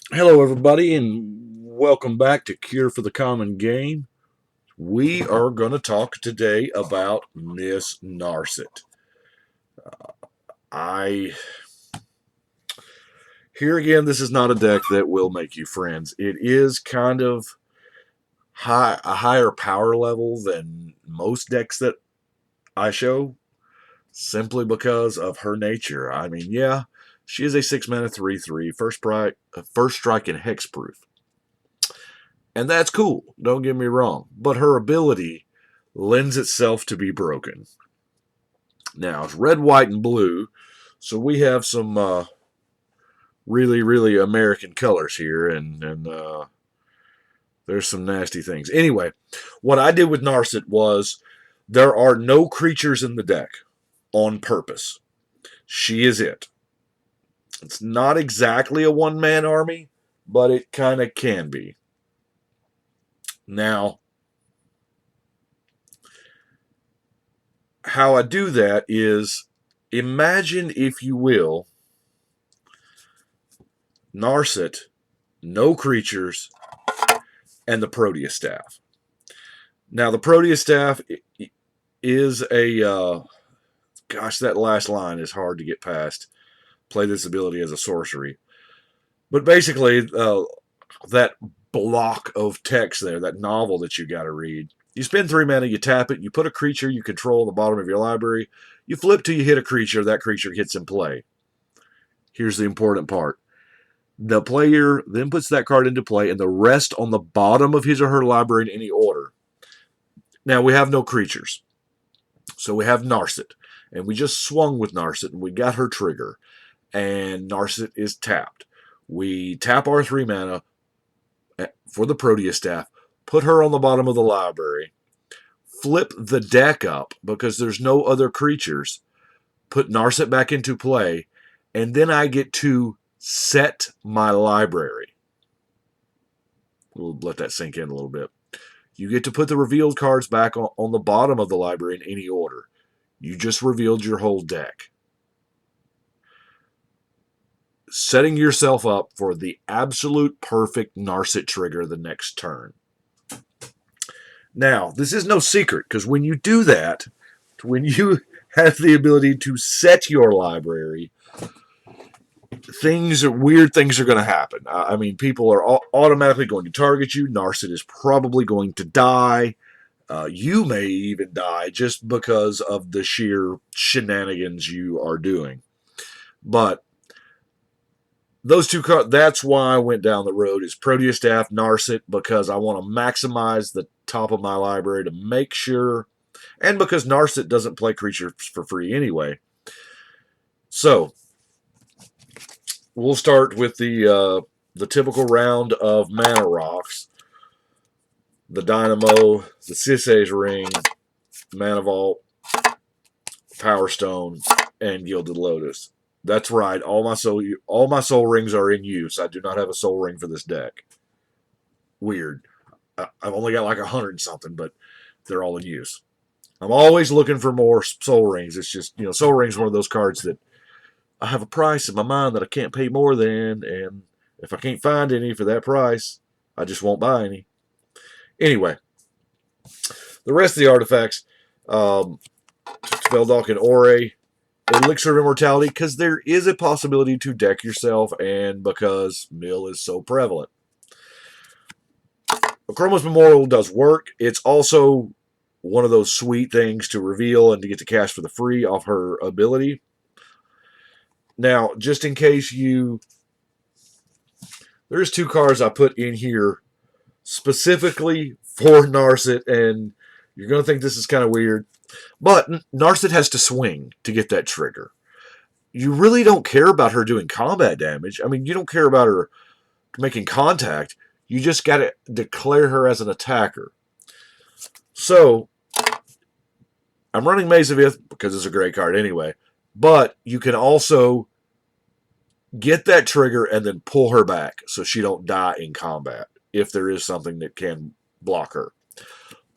Hello, everybody, and welcome back to Cure for the Common Game. We are going to talk today about Miss Narset. I Here again, this is not a deck that will make you friends. It is kind of a higher power level than most decks that I show, simply because of her nature. I mean, yeah, she is a 6 mana 3/3 first strike and hexproof. And that's cool, don't get me wrong. But her ability lends itself to be broken. Now, it's red, white, and blue, so we have some really, really American colors here, and there's some nasty things. Anyway, what I did with Narset was there are no creatures in the deck on purpose. She is it. It's not exactly a one-man army, but it kind of can be. Now, how I do that is imagine, if you will, Narset, no creatures, and the Proteus Staff. Now, the Proteus Staff is gosh, that last line is hard to get past. Play this ability as a sorcery. But basically, that block of text there, that novel that you got to read, you spend 3 mana, you tap it, you put a creature you control on the bottom of your library, you flip till you hit a creature, that creature hits in play. Here's the important part. The player then puts that card into play and the rest on the bottom of his or her library in any order. Now, we have no creatures. So we have Narset. And we just swung with Narset and we got her trigger. And Narset is tapped. We tap our 3 mana for the Proteus Staff, put her on the bottom of the library, flip the deck up because there's no other creatures, put Narset back into play, and then I get to set my library. We'll let that sink in a little bit. You get to put the revealed cards back on the bottom of the library in any order. You just revealed your whole deck. Setting yourself up for the absolute perfect Narset trigger the next turn. Now, this is no secret, because when you do that, when you have the ability to set your library, weird things are going to happen. I mean, people are automatically going to target you. Narset is probably going to die. You may even die just because of the sheer shenanigans you are doing. But those two cards, that's why I went down the road, is Proteus Staff, Narset, because I want to maximize the top of my library to make sure, and because Narset doesn't play creatures for free anyway. So, we'll start with the typical round of mana rocks. The Dynamo, the Sisay's Ring, Mana Vault, Power Stone, and Gilded Lotus. That's right. All my soul rings are in use. I do not have a soul ring for this deck. Weird. I've only got like 100 and something, but they're all in use. I'm always looking for more soul rings. It's just, soul rings is one of those cards that I have a price in my mind that I can't pay more than, and if I can't find any for that price, I just won't buy any. Anyway, the rest of the artifacts, Spelldock and Ore, Elixir of Immortality, because there is a possibility to deck yourself, and because mill is so prevalent. Chroma's Memorial does work. It's also one of those sweet things to reveal and to get to cast for the free off her ability. Now, just in case there's 2 cards I put in here specifically for Narset, and you're going to think this is kind of weird, but Narset has to swing to get that trigger. You really don't care about her doing combat damage. I mean, you don't care about her making contact. You just got to declare her as an attacker. So, I'm running Maze of Ith because it's a great card anyway, but you can also get that trigger and then pull her back so she don't die in combat if there is something that can block her.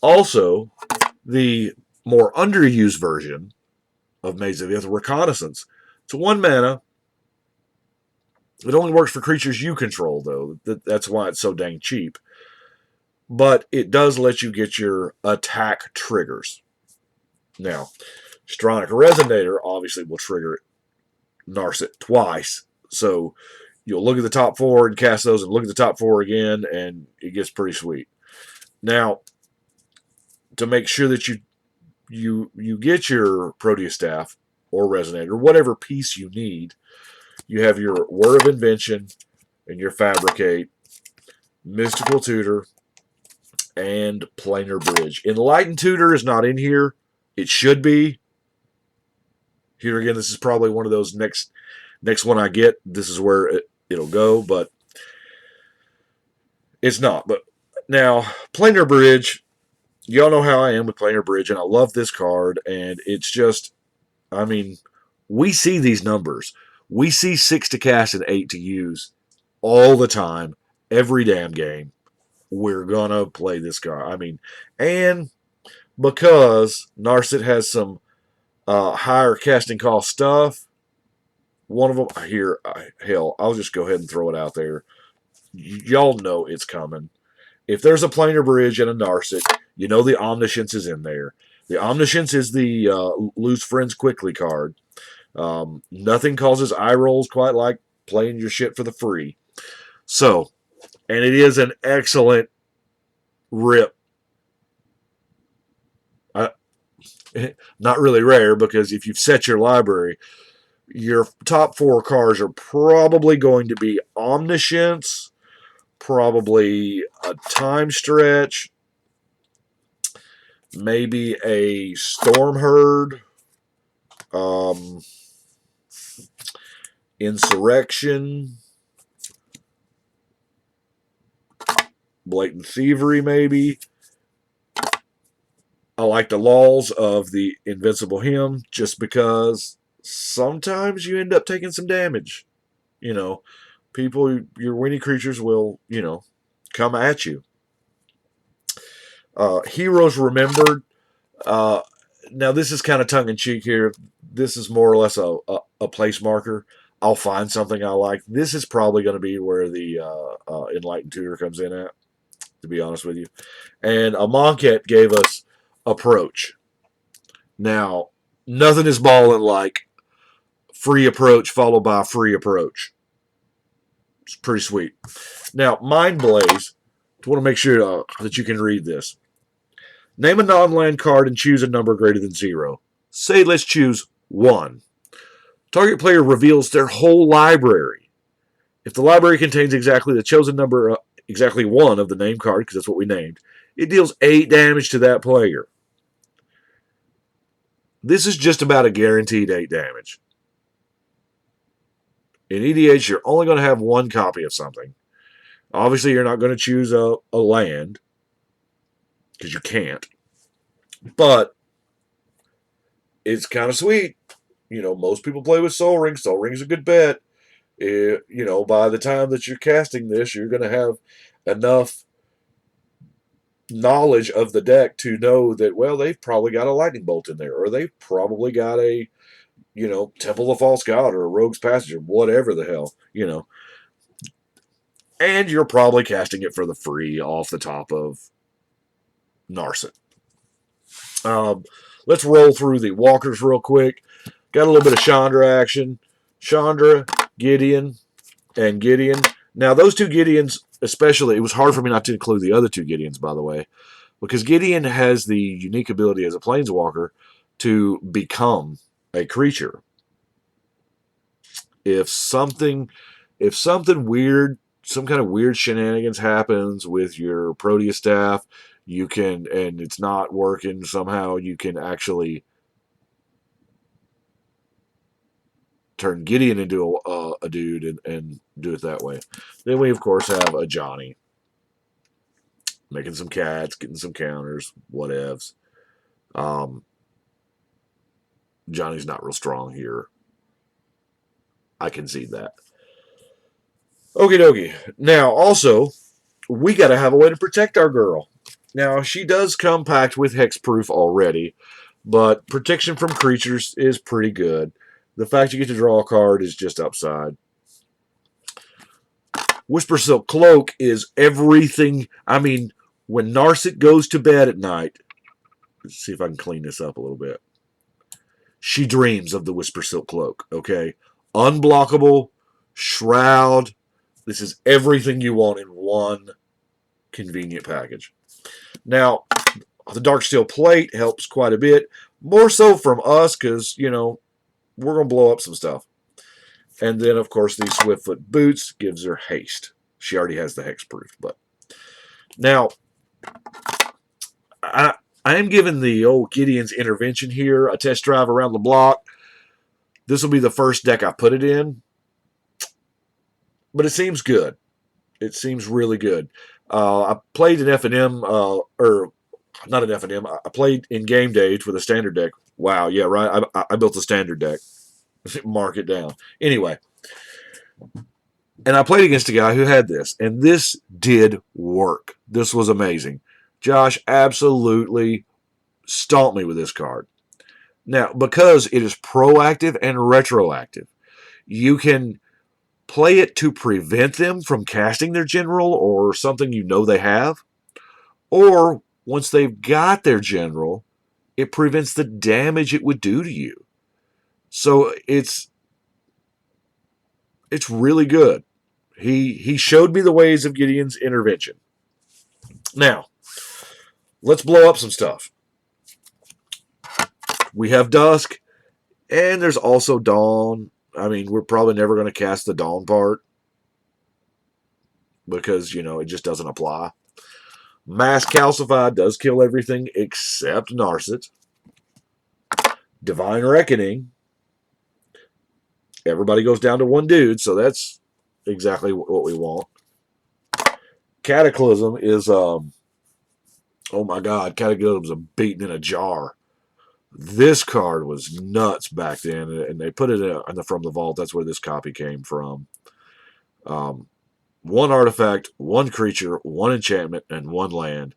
Also, the more underused version of Maze of Ith, Reconnaissance. It's 1 mana. It only works for creatures you control, though. That's why it's so dang cheap. But it does let you get your attack triggers. Now, Stronic Resonator obviously will trigger Narset twice. So you'll look at the top 4 and cast those and look at the top 4 again, and it gets pretty sweet. Now, to make sure that you get your Proteus Staff or Resonator, whatever piece you need, you have your Word of Invention and your Fabricate, Mystical Tutor, and Planar Bridge. Enlightened Tutor is not in here. It should be. Here again, this is probably one of those next one I get. This is where it'll go, but it's not. But now, Planar Bridge, y'all know how I am with Planar Bridge, and I love this card, and it's just, I mean, we see these numbers. We see 6 to cast and 8 to use all the time, every damn game. We're going to play this card. I mean, and because Narset has some higher casting cost stuff, one of them, here, hell, I'll just go ahead and throw it out there. Y'all know it's coming. If there's a Planar Bridge and a Narset, you know the Omniscience is in there. The Omniscience is the Lose Friends Quickly card. Nothing causes eye rolls quite like playing your shit for the free. So, and it is an excellent rip. Not really rare, because if you've set your library, your top 4 cards are probably going to be Omniscience, probably a Time Stretch, maybe a Storm Herd, Insurrection, Blatant Thievery, maybe. I like the laws of the Invincible Hymn just because sometimes you end up taking some damage. You know, people, your winning creatures will, come at you. Heroes Remembered. Now, this is kind of tongue-in-cheek here. This is more or less a place marker. I'll find something I like. This is probably going to be where the Enlightened Tutor comes in at, to be honest with you. And a Monket gave us Approach. Now, nothing is balling like free approach followed by free approach. It's pretty sweet. Now, Mind Blaze, I want to make sure that you can read this. Name a non-land card and choose a number greater than 0. Say, let's choose 1. Target player reveals their whole library. If the library contains exactly the chosen number, exactly 1 of the named card, because that's what we named, it deals 8 damage to that player. This is just about a guaranteed 8 damage. In EDH, you're only going to have 1 copy of something. Obviously, you're not going to choose a land, because you can't. But it's kind of sweet. Most people play with Soul Ring. Soul Ring's a good bet. By the time that you're casting this, you're going to have enough knowledge of the deck to know that, well, they've probably got a Lightning Bolt in there, or they've probably got a, Temple of False God or a Rogue's Passage or whatever the hell, And you're probably casting it for the free off the top of Narset. Let's roll through the walkers real quick. Got a little bit of Chandra action. Chandra, Gideon, and Gideon. Now, those 2 Gideons, especially, it was hard for me not to include the other 2 Gideons, by the way, because Gideon has the unique ability as a Planeswalker to become a creature. If something weird, some kind of weird shenanigans happens with your Proteus Staff, you can, and it's not working somehow, you can actually turn Gideon into a dude and do it that way. Then we, of course, have a Johnny. Making some cats, getting some counters, whatevs. Johnny's not real strong here. I concede that. Okie dokie. Now, also, we got to have a way to protect our girl. Now, she does come packed with hexproof already, but protection from creatures is pretty good. The fact you get to draw a card is just upside. Whisper Silk Cloak is everything. I mean, when Narset goes to bed at night, let's see if I can clean this up a little bit. She dreams of the Whisper Silk Cloak, okay? Unblockable, shroud. This is everything you want in one convenient package. Now, the Dark Steel Plate helps quite a bit. More so from us because, you know, we're going to blow up some stuff. And then, of course, these Swiftfoot boots gives her haste. She already has the hexproof. But now, I am giving the old Gideon's Intervention here a test drive around the block. This will be the first deck I put it in. But it seems good. It seems really good. I played an F&M, or not an F&M. I played in game days with a standard deck. Wow, yeah, right. I built a standard deck. Mark it down. Anyway. And I played against a guy who had this. And this did work. This was amazing. Josh absolutely stomped me with this card. Now, because it is proactive and retroactive, you can play it to prevent them from casting their general or something you know they have. Or once they've got their general, it prevents the damage it would do to you. So it's really good. He showed me the ways of Gideon's Intervention. Now, let's blow up some stuff. We have Dusk, and there's also Dawn. I mean, we're probably never going to cast the Dawn part because, you know, it just doesn't apply. Mass Calcify does kill everything except Narset. Divine Reckoning. Everybody goes down to one dude, so that's exactly what we want. Cataclysm is, oh my God, Cataclysm's a beaten in a jar. This card was nuts back then, and they put it in the From the Vault. That's where this copy came from. One artifact, one creature, one enchantment, and one land,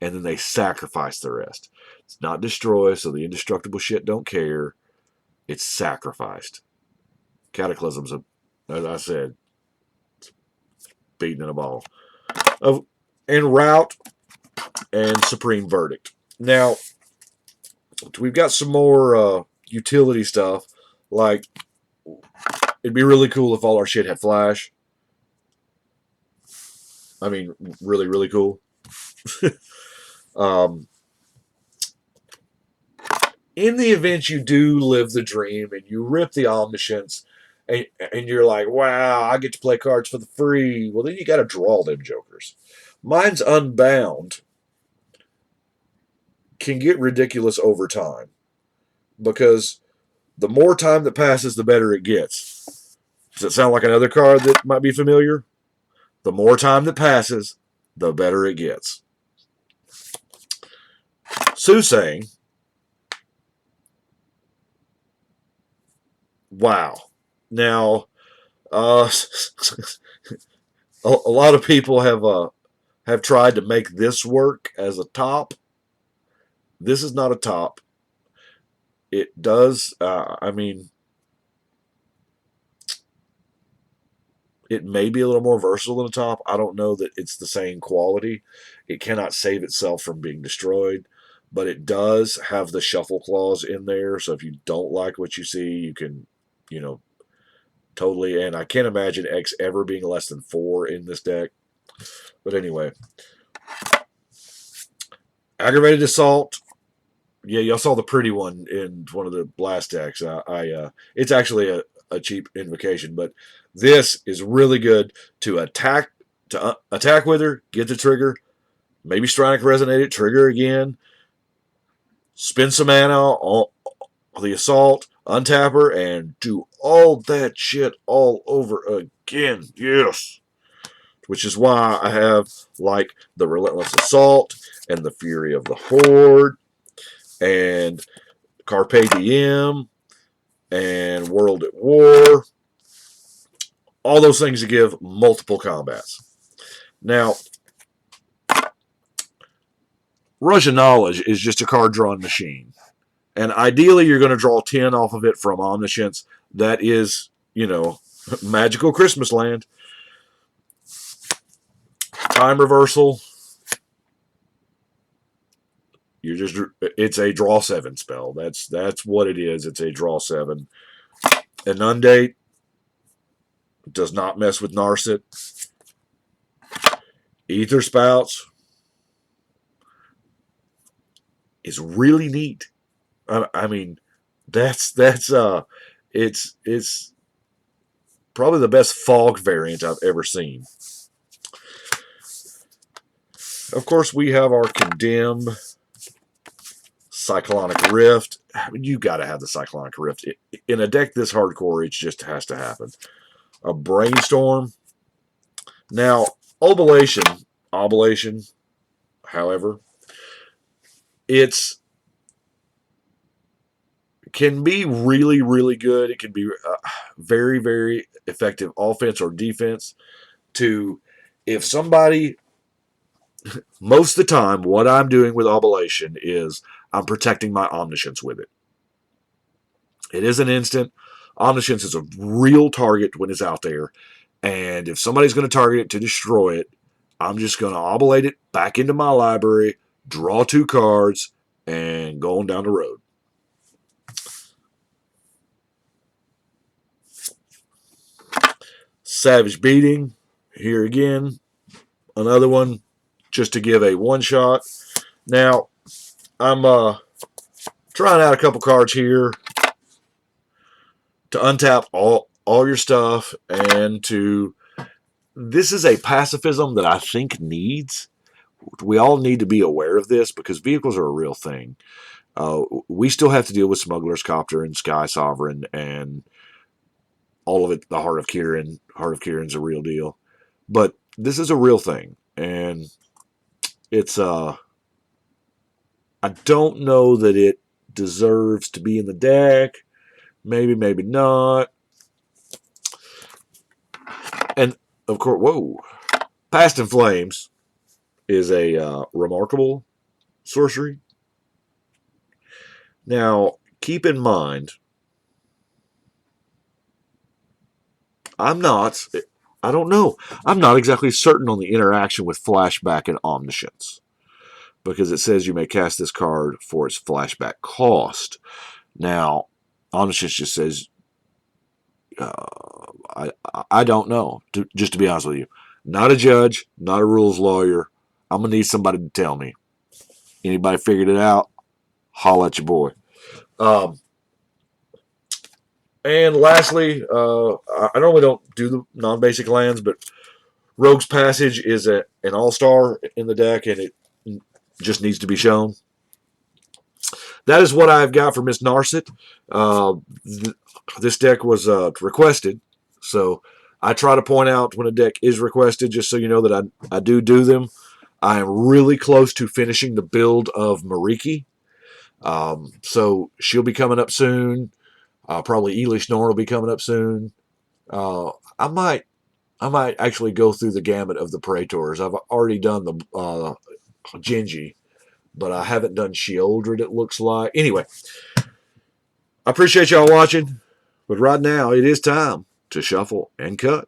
and then they sacrifice the rest. It's not destroy, so the indestructible shit don't care. It's sacrificed. Cataclysm's, as I said, beaten in a ball. And Rout and Supreme Verdict. Now, we've got some more utility stuff. Like, it'd be really cool if all our shit had flash. I mean, really, really cool. In the event you do live the dream and you rip the Omniscience and you're like, wow, I get to play cards for the free. Well, then you got to draw them jokers. Mine's Unbound can get ridiculous over time because the more time that passes, the better it gets. Does it sound like another card that might be familiar? The more time that passes, the better it gets. Soothsaying. Wow. Now, a lot of people have tried to make this work as a top. This is not a top. It does, I mean, it may be a little more versatile than a top. I don't know that it's the same quality. It cannot save itself from being destroyed, but it does have the shuffle clause in there. So if you don't like what you see, you can, you know, totally. And I can't imagine X ever being less than 4 in this deck. But anyway, Aggravated Assault. Yeah, y'all saw the pretty one in one of the blast decks. It's actually a cheap invocation, but this is really good to attack with her, get the trigger, maybe Stronic Resonate it, trigger again, spend some mana on the assault, untap her, and do all that shit all over again. Yes. Which is why I have like the Relentless Assault and the Fury of the Horde and Carpe Diem and World at War. All those things to give multiple combats. Now, Rush of Knowledge is just a card drawing machine. And ideally, you're going to draw 10 off of it from Omniscience. That is, you know, magical Christmas land. Time reversal. It's a draw 7 spell. That's what it is. It's a draw 7. Inundate does not mess with Narset. Ether Spouts is really neat. I mean, it's probably the best fog variant I've ever seen. Of course, we have our Condemn, Cyclonic Rift. You got to have the Cyclonic Rift. In a deck this hardcore, it just has to happen. A Brainstorm. Now, Oblation, however, can be really, really good. It can be very, very effective offense or defense. If somebody, most of the time, what I'm doing with Oblation is I'm protecting my Omniscience with it. It is an instant. Omniscience is a real target when it's out there. And if somebody's going to target it to destroy it, I'm just going to oblate it back into my library, draw 2 cards, and go on down the road. Savage Beating. Here again. Another one just to give a one-shot. Now, I'm trying out a couple cards here to untap all your stuff and to... This is a pacifism that I think needs. We all need to be aware of this because vehicles are a real thing. We still have to deal with Smuggler's Copter and Sky Sovereign and all of it. The Heart of Kirin. Heart of Kirin's a real deal. But this is a real thing. And it's... I don't know that it deserves to be in the deck. Maybe, maybe not. And, of course, whoa. Past in Flames is a remarkable sorcery. Now, keep in mind, I don't know. I'm not exactly certain on the interaction with Flashback and Omniscience. Because it says you may cast this card for its flashback cost. Now, Omniscience just says, I don't know, just to be honest with you. Not a judge, not a rules lawyer. I'm going to need somebody to tell me. Anybody figured it out? Holla at your boy. And lastly, I normally don't do the non-basic lands, but Rogue's Passage is an all-star in the deck, and it just needs to be shown. That is what I've got for Miss Narset. This deck was requested, so I try to point out when a deck is requested, just so you know that I do them. I am really close to finishing the build of Mariki. So she'll be coming up soon. Probably Elish Norn will be coming up soon. I might actually go through the gamut of the Praetors. I've already done the Genji, but I haven't done Sheoldred, it looks like. Anyway, I appreciate y'all watching, but right now it is time to shuffle and cut.